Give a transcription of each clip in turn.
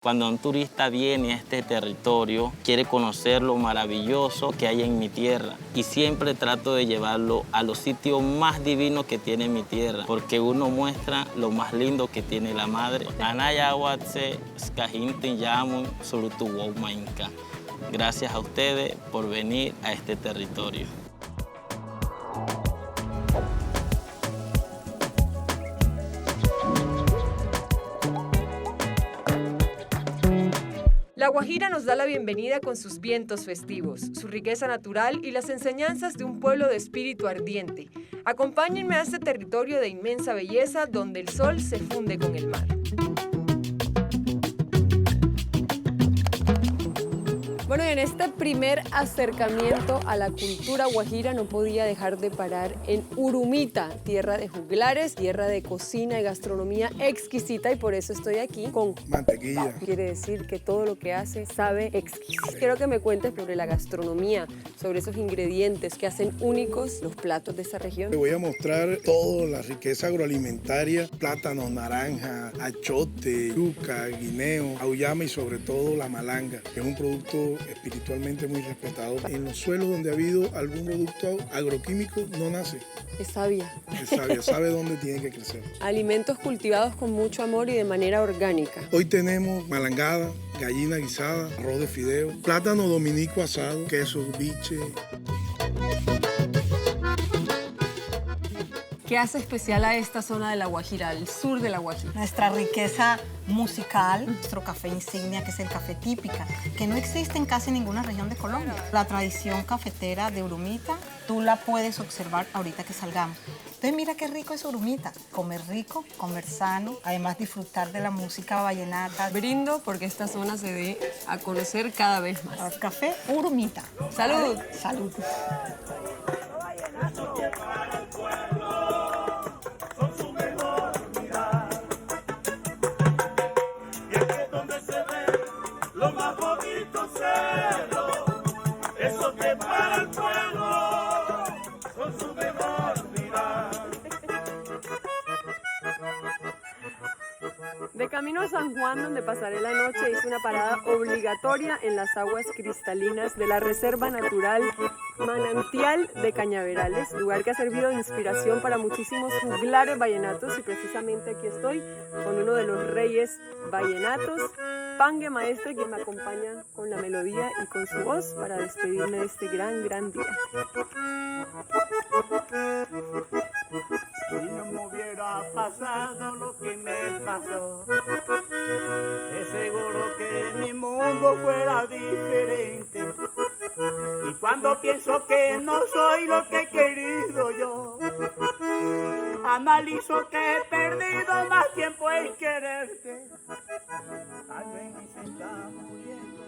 Cuando un turista viene a este territorio, quiere conocer lo maravilloso que hay en mi tierra y siempre trato de llevarlo a los sitios más divinos que tiene mi tierra, porque uno muestra lo más lindo que tiene la madre. Gracias a ustedes por venir a este territorio. La Guajira nos da la bienvenida con sus vientos festivos, su riqueza natural y las enseñanzas de un pueblo de espíritu ardiente. Acompáñenme a este territorio de inmensa belleza donde el sol se funde con el mar. Bueno, y en este primer acercamiento a la cultura guajira no podía dejar de parar en Urumita, tierra de juglares, tierra de cocina y gastronomía exquisita, y por eso estoy aquí con mantequilla. Quiere decir que todo lo que hace sabe exquisito. Quiero que me cuentes sobre la gastronomía, sobre esos ingredientes que hacen únicos los platos de esta región. Te voy a mostrar toda la riqueza agroalimentaria, plátano, naranja, achote, yuca, guineo, auyama y sobre todo la malanga, que es un producto espiritualmente muy respetado. En los suelos donde ha habido algún producto agroquímico no nace. Es sabia. Es sabia, sabe dónde tiene que crecer. Alimentos cultivados con mucho amor y de manera orgánica. Hoy tenemos malangada, gallina guisada, arroz de fideo, plátano dominico asado, queso, biche. ¿Qué hace especial a esta zona de La Guajira, el sur de La Guajira? Nuestra riqueza musical, nuestro café insignia, que es el café típica, que no existe en casi ninguna región de Colombia. La tradición cafetera de Urumita, tú la puedes observar ahorita que salgamos. Entonces mira qué rico es Urumita, comer rico, comer sano, además disfrutar de la música vallenata. Brindo porque esta zona se dé a conocer cada vez más. Café Urumita. ¡Salud! ¡Salud! De camino a San Juan, donde pasaré la noche, hice una parada obligatoria en las aguas cristalinas de la Reserva Natural Manantial de Cañaverales, lugar que ha servido de inspiración para muchísimos juglares vallenatos, y precisamente aquí estoy con uno de los reyes vallenatos, Pangue Maestre, quien me acompaña con la melodía y con su voz para despedirme de este gran día. Si no me hubiera pasado lo que me pasó, es seguro que mi mundo fuera diferente. Y cuando pienso que no soy lo que he querido yo, analizo que he perdido más tiempo en quererte. Tal vez se está muriendo.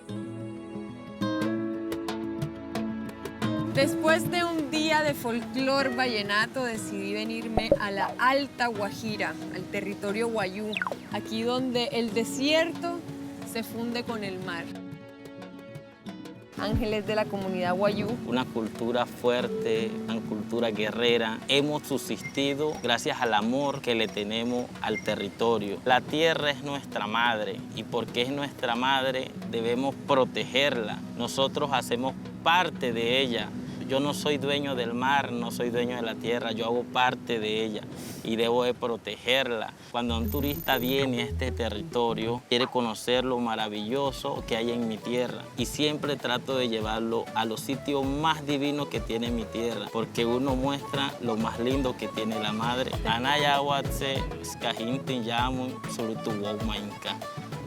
Después de un día de folclor vallenato, decidí venirme a la Alta Guajira, al territorio guayú, aquí donde el desierto se funde con el mar. Ángeles de la comunidad guayú. Una cultura fuerte, una cultura guerrera. Hemos subsistido gracias al amor que le tenemos al territorio. La tierra es nuestra madre y porque es nuestra madre debemos protegerla. Nosotros hacemos parte de ella. Yo no soy dueño del mar, no soy dueño de la tierra, yo hago parte de ella y debo de protegerla. Cuando un turista viene a este territorio, quiere conocer lo maravilloso que hay en mi tierra y siempre trato de llevarlo a los sitios más divinos que tiene mi tierra, porque uno muestra lo más lindo que tiene la madre.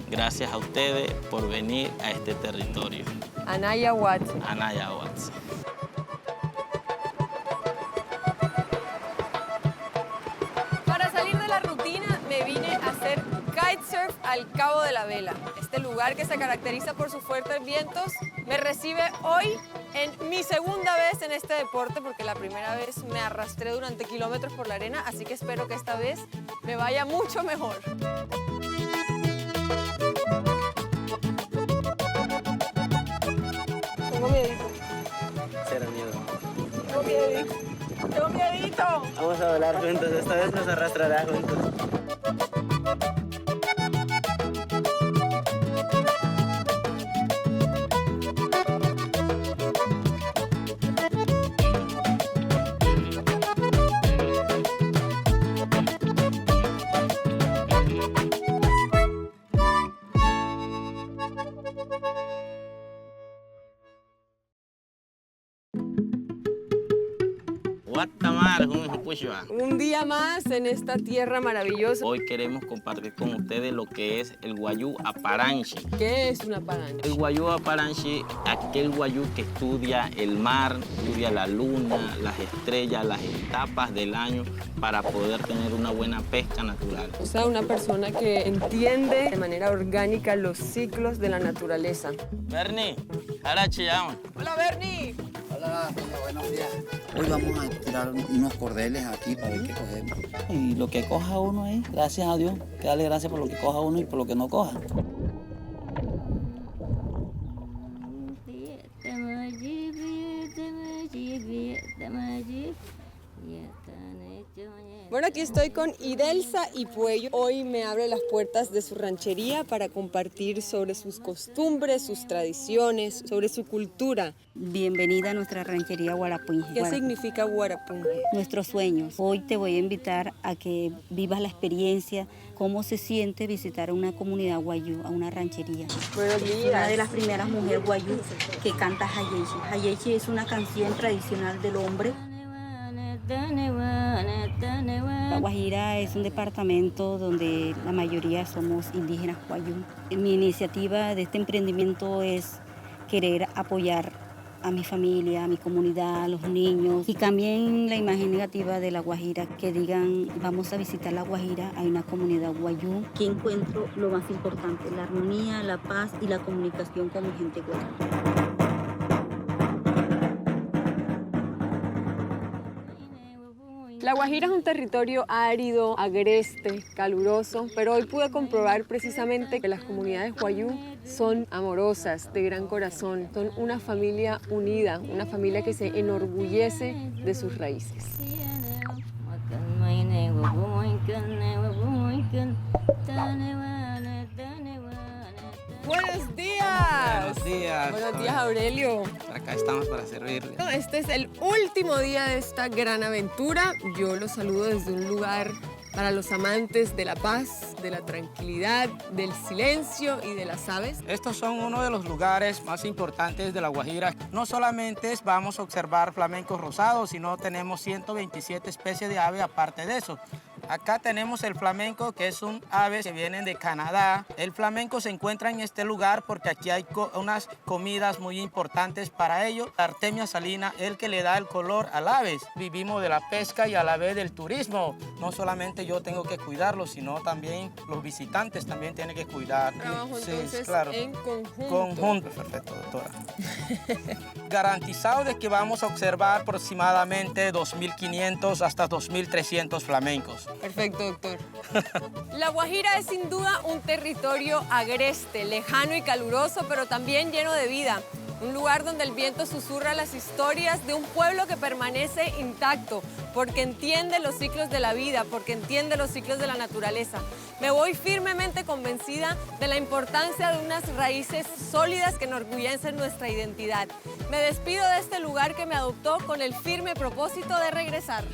Gracias a ustedes por venir a este territorio. Anaya Watts. Anaya Watts. Kitesurf al Cabo de la Vela. Este lugar que se caracteriza por sus fuertes vientos me recibe hoy en mi segunda vez en este deporte, porque la primera vez me arrastré durante kilómetros por la arena, así que espero que esta vez me vaya mucho mejor. Tengo miedito. Cero miedo. Tengo miedito. Tengo miedito. Vamos a volar juntos, esta vez nos arrastrará juntos. Un día más en esta tierra maravillosa. Hoy queremos compartir con ustedes lo que es el guayú aparanchi. ¿Qué es una parancha? El guayú aparanchi, aquel guayú que estudia el mar, estudia la luna, las estrellas, las etapas del año para poder tener una buena pesca natural. O sea, una persona que entiende de manera orgánica los ciclos de la naturaleza. Bernie, ahora chillamos. Hola, Bernie. Hola, buenos días. Hoy vamos a tirar unos cordeles aquí para ver qué cogemos. Y lo que coja uno ahí, gracias a Dios, que darle gracias por lo que coja uno y por lo que no coja. Bueno, aquí estoy con Idelsa y Puello. Hoy me abre las puertas de su ranchería para compartir sobre sus costumbres, sus tradiciones, sobre su cultura. Bienvenida a nuestra ranchería Huarapunje. ¿Qué significa Huarapunje? Nuestros sueños. Hoy te voy a invitar a que vivas la experiencia, cómo se siente visitar una comunidad guayú, a una ranchería. Buenos días. Una de las primeras mujeres guayú que canta Hayeshi. Hayeshi es una canción tradicional del hombre. La Guajira es un departamento donde la mayoría somos indígenas guayú. Mi iniciativa de este emprendimiento es querer apoyar a mi familia, a mi comunidad, a los niños y también la imagen negativa de la Guajira, que digan vamos a visitar la Guajira, hay una comunidad guayú. Aquí encuentro lo más importante, la armonía, la paz y la comunicación con mi gente guayú. La Guajira es un territorio árido, agreste, caluroso, pero hoy pude comprobar precisamente que las comunidades guayú son amorosas, de gran corazón, son una familia unida, una familia que se enorgullece de sus raíces. ¡Buenos días! Buenos días. Buenos días, Aurelio. Acá estamos para servirle. Este es el último día de esta gran aventura. Yo los saludo desde un lugar para los amantes de la paz, de la tranquilidad, del silencio y de las aves. Estos son uno de los lugares más importantes de La Guajira. No solamente vamos a observar flamencos rosados, sino tenemos 127 especies de ave aparte de eso. Acá tenemos el flamenco, que es un ave que viene de Canadá. El flamenco se encuentra en este lugar porque aquí hay unas comidas muy importantes para ello. La Artemia salina es el que le da el color al ave. Vivimos de la pesca y a la vez del turismo. No solamente yo tengo que cuidarlo, sino también los visitantes también tienen que cuidar. Trabajo entonces claro. en conjunto. Conjunto, perfecto, doctora. Garantizado de que vamos a observar aproximadamente 2.500 hasta 2.300 flamencos. Perfecto, doctor. La Guajira es sin duda un territorio agreste, lejano y caluroso, pero también lleno de vida. Un lugar donde el viento susurra las historias de un pueblo que permanece intacto, porque entiende los ciclos de la vida, porque entiende los ciclos de la naturaleza. Me voy firmemente convencida de la importancia de unas raíces sólidas que enorgullecen nuestra identidad. Me despido de este lugar que me adoptó con el firme propósito de regresar.